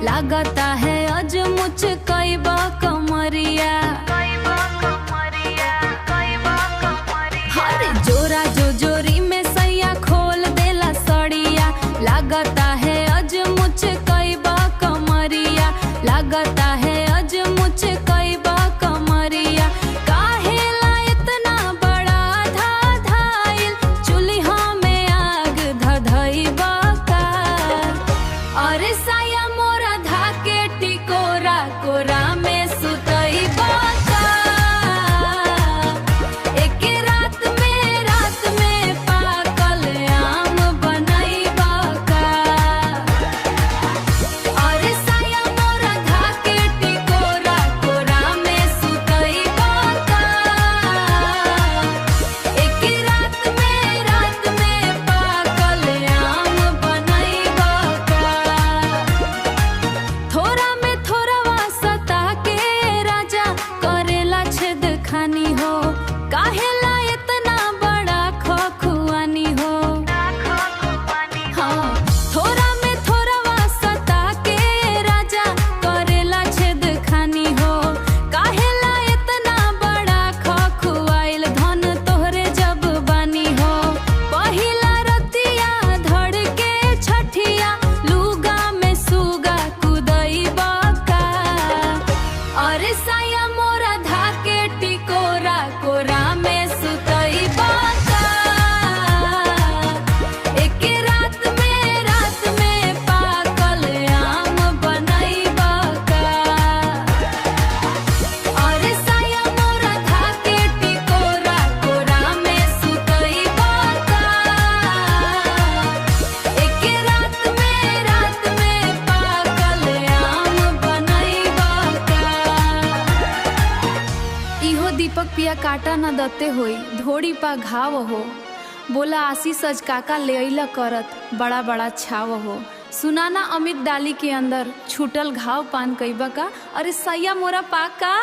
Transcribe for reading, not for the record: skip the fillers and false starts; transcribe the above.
लागता है अज मुझ कई बा कमरिया। हर जोरा जो जोरी में सैया खोल देला सड़िया। लागता है अज मुझ कई बा कमरिया। लागता है अज मुझ कई बा कमरिया। काहेला इतना बड़ा धाधाइल चूल्हा में आग धधइबा का। अरे साया मोरा धाके टिकोरा कोरा में सुतइबा का। एक रात में पाकल आम बनइबा का। अरे साया मोरा धाके टिकोरा कोरा में सुतइबा का। एक रात में पाकल आम बनइबा का। थोड़ा में थोड़वा सता के राजा करेला छेद खानी हो। काहेला इतना बड़ा खखुआनी हो। हाँ, थोड़ा में थोड़वा सता के राजा करेला छेद खानी हो। काहेला इतना बड़ा खखुआइल धन तोहरे जब बानी हो। पहिला रतिया धड़ के छठिया लुगा में सुगा कुदइबा का। अरे साया मोरा धाके टिकोरा कोरा में सुतइबा का। एक रात में पाकल आम बनइबा का। अरे साया मोरा धाके टिकोरा कोरा में सुतइबा का। एक रात में पाकल आम बनइबा का। इहो दीपक पिया काटा न दते होई धोड़ी पा घाव हो। बोला आशीष अज काका ले अइला करत बड़ा बड़ा छाव हो। सुनाना अमित डाली के अंदर छूटल घाव पान कइबा का। अरे सैया मोरा पाका।